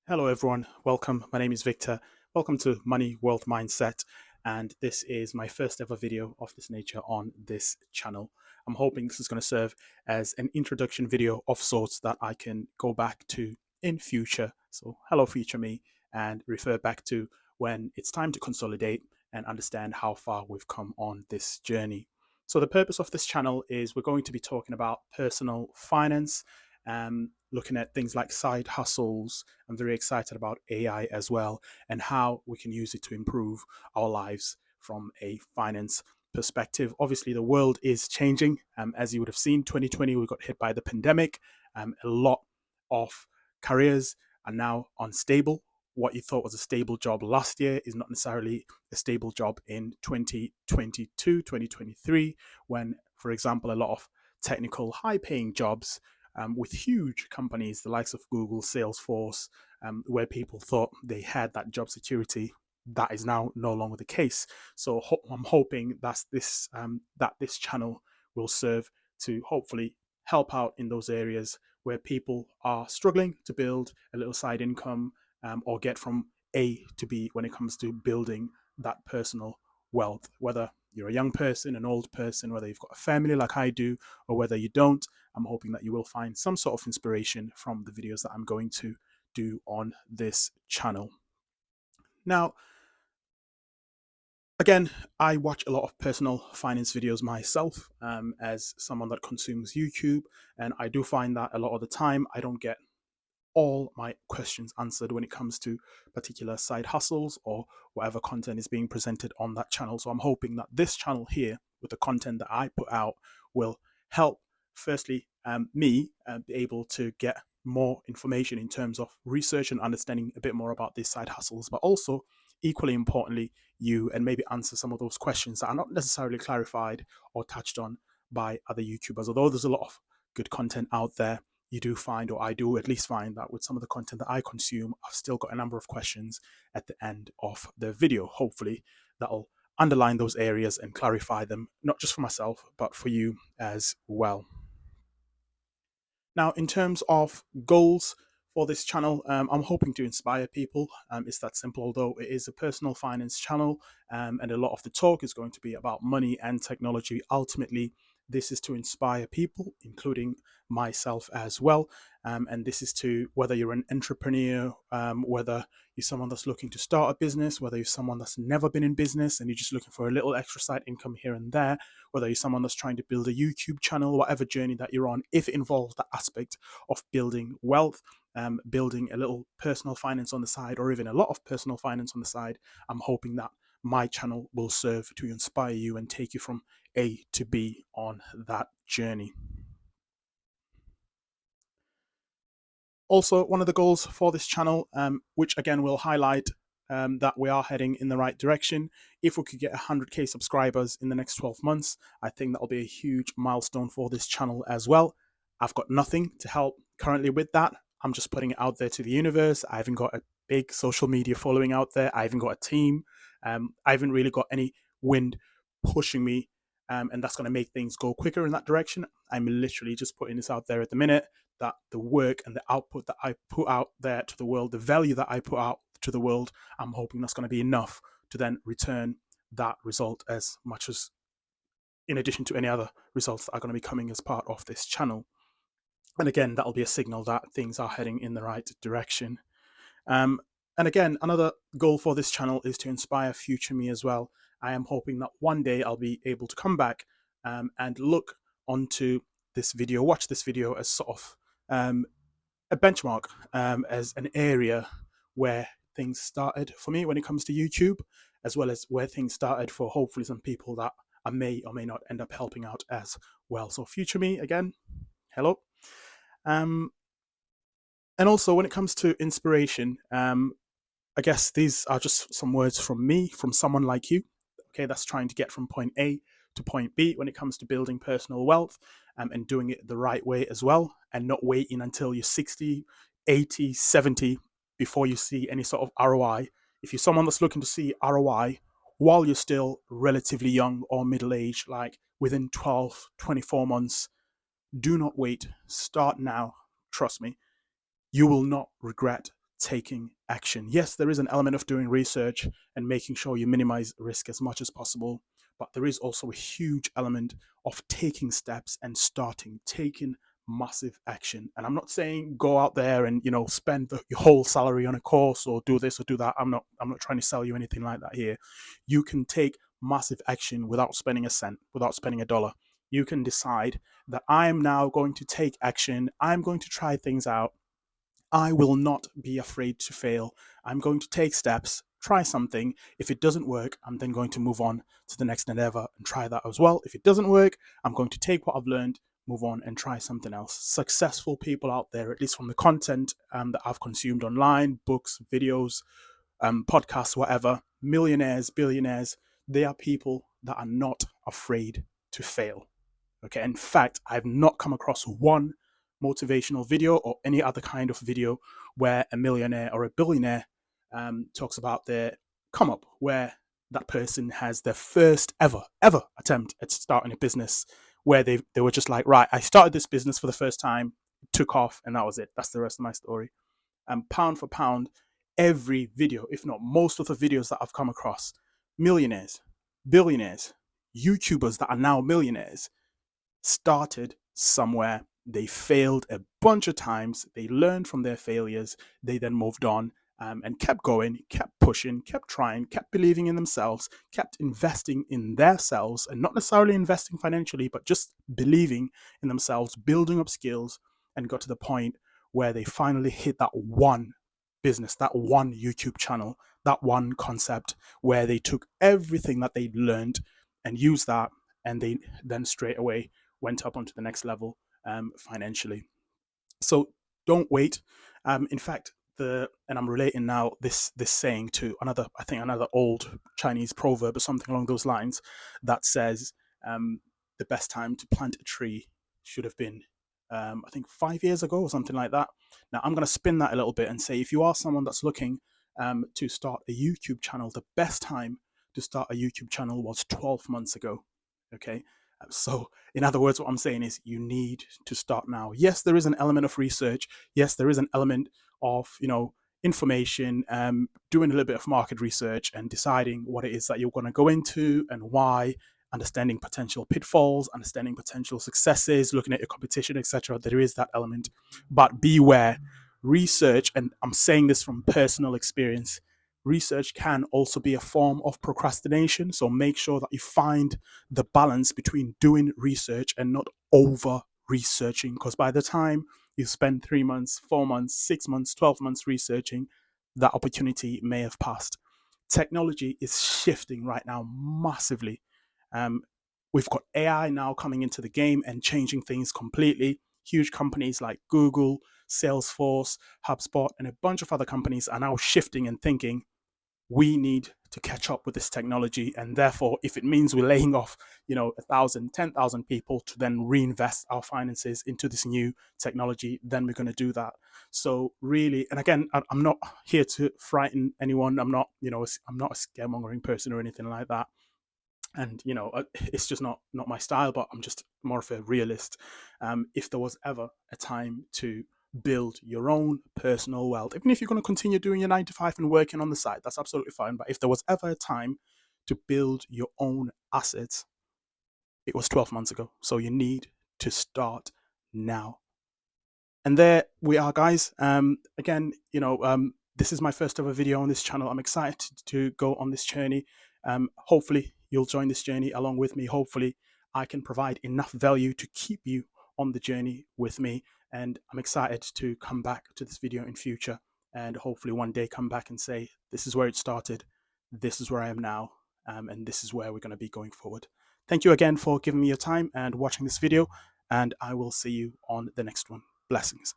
Hello, everyone. Welcome. My name is Victor. Welcome to Money Wealth Mindset. And this is my first ever video of this nature on this channel. I'm hoping this is going to serve as an introduction video of sorts that I can go back to in future. So, hello, future me, and refer back to when it's time to consolidate and understand how far we've come on this journey. So, the purpose of this channel is we're going to be talking about personal finance, looking at things like side hustles. I'm very excited about AI as well and how we can use it to improve our lives from a finance perspective. Obviously, the world is changing. As you would have seen, 2020, we got hit by the pandemic. A lot of careers are now unstable. What you thought was a stable job last year is not necessarily a stable job in 2022, 2023, when, for example, a lot of technical, high paying jobs with huge companies, the likes of Google, Salesforce, where people thought they had that job security. That is now no longer the case. So I'm hoping that this channel will serve to hopefully help out in those areas where people are struggling to build a little side income, or get from A to B when it comes to building that personal wealth. Whether you're a young person, an old person, whether you've got a family like I do, or whether you don't, I'm hoping that you will find some sort of inspiration from the videos that I'm going to do on this channel. Now, again, I watch a lot of personal finance videos myself, as someone that consumes YouTube, and I do find that a lot of the time I don't get all my questions answered when it comes to particular side hustles or whatever content is being presented on that channel. So I'm hoping that this channel here, with the content that I put out, will help, firstly, me be able to get more information in terms of research and understanding a bit more about these side hustles, but also, equally importantly, you, and maybe answer some of those questions that are not necessarily clarified or touched on by other YouTubers. Although there's a lot of good content out there, you do find, or I do at least find, that with some of the content that I consume, I've still got a number of questions at the end of the video. Hopefully, that'll underline those areas and clarify them, not just for myself, but for you as well. Now, in terms of goals for this channel, I'm hoping to inspire people. It's that simple, although it is a personal finance channel, and a lot of the talk is going to be about money and technology. Ultimately, this is to inspire people, including myself as well. And this is to, whether you're an entrepreneur, whether you're someone that's looking to start a business, whether you're someone that's never been in business and you're just looking for a little extra side income here and there, whether you're someone that's trying to build a YouTube channel, whatever journey that you're on, if it involves that aspect of building wealth, building a little personal finance on the side, or even a lot of personal finance on the side, I'm hoping that my channel will serve to inspire you and take you from A to B on that journey. Also, one of the goals for this channel, which again will highlight that we are heading in the right direction. If we could get 100k subscribers in the next 12 months, I think that'll be a huge milestone for this channel as well. I've got nothing to help currently with that. I'm just putting it out there to the universe. I haven't got a big social media following out there. I haven't got a team. I haven't really got any wind pushing me, and that's going to make things go quicker in that direction. I'm literally just putting this out there at the minute, that the work and the output that I put out there to the world, the value that I put out to the world, I'm hoping that's going to be enough to then return that result, as much as in addition to any other results that are going to be coming as part of this channel. And again, that'll be a signal that things are heading in the right direction. Um, and again, another goal for this channel is to inspire future me as well. I am hoping that one day I'll be able to come back, and look onto this video, watch this video as sort of a benchmark, as an area where things started for me when it comes to YouTube, as well as where things started for hopefully some people that I may or may not end up helping out as well. So, future me, again, hello. Um, and also, when it comes to inspiration, I guess these are just some words from me, from someone like you, okay, that's trying to get from point A to point B when it comes to building personal wealth, and doing it the right way as well, and not waiting until you're 60, 80, 70 before you see any sort of ROI. If you're someone that's looking to see ROI while you're still relatively young or middle aged, like within 12, 24 months, do not wait. Start now. Trust me, you will not regret taking action. Yes, there is an element of doing research and making sure you minimize risk as much as possible, but there is also a huge element of taking steps and taking massive action. And I'm not saying go out there and spend your whole salary on a course or do this or do that. I'm not trying to sell you anything like that here. You can take massive action without spending a cent, without spending a dollar. You can decide that I'm now going to take action. I'm going to try things out. I will not be afraid to fail. I'm going to take steps, try something. If it doesn't work, I'm then going to move on to the next endeavor and try that as well. If it doesn't work, I'm going to take what I've learned, move on and try something else. Successful people out there, at least from the content that I've consumed online, books, videos, podcasts, whatever, millionaires, billionaires, they are people that are not afraid to fail. Okay. In fact, I've not come across one motivational video or any other kind of video where a millionaire or a billionaire talks about their come up, where that person has their first ever attempt at starting a business, where they were just like, right, I started this business for the first time, took off, and that was it. That's the rest of my story. And pound for pound, every video, if not most of the videos that I've come across, millionaires, billionaires, YouTubers that are now millionaires, started somewhere. They failed a bunch of times. They learned from their failures. They then moved on and kept going, kept pushing, kept trying, kept believing in themselves, kept investing in themselves, and not necessarily investing financially, but just believing in themselves, building up skills, and got to the point where they finally hit that one business, that one YouTube channel, that one concept where they took everything that they'd learned and used that, and they then straight away went up onto the next level financially. So don't wait. In fact, and I'm relating now this saying to another old Chinese proverb or something along those lines that says the best time to plant a tree should have been I think 5 years ago or something like that. Now I'm going to spin that a little bit and say if you are someone that's looking to start a YouTube channel, the best time to start a YouTube channel was 12 months ago. Okay. So, in other words, what I'm saying is you need to start now. Yes, there is an element of research. Yes, there is an element of, information, doing a little bit of market research and deciding what it is that you're going to go into and why, understanding potential pitfalls, understanding potential successes, looking at your competition, etc. There is that element. But beware, research, and I'm saying this from personal experience, research can also be a form of procrastination. So make sure that you find the balance between doing research and not over researching, because by the time you spend 3 months, 4 months, 6 months, 12 months researching, that opportunity may have passed. Technology is shifting right now massively. We've got AI now coming into the game and changing things completely. Huge companies like Google, Salesforce, HubSpot, and a bunch of other companies are now shifting and thinking, we need to catch up with this technology. And therefore, if it means we're laying off, 1,000, 10,000 people to then reinvest our finances into this new technology, then we're going to do that. So really, and again, I'm not here to frighten anyone. I'm not a scaremongering person or anything like that. And it's just not my style, but I'm just more of a realist. If there was ever a time to build your own personal wealth, even if you're going to continue doing your 9 to 5 and working on the side, that's absolutely fine. But if there was ever a time to build your own assets, it was 12 months ago. So you need to start now. And there we are, guys. Again, this is my first ever video on this channel. I'm excited to go on this journey. Hopefully you'll join this journey along with me. Hopefully I can provide enough value to keep you on the journey with me. And I'm excited to come back to this video in future and hopefully one day come back and say, this is where it started. This is where I am now. And this is where we're going to be going forward. Thank you again for giving me your time and watching this video. And I will see you on the next one. Blessings.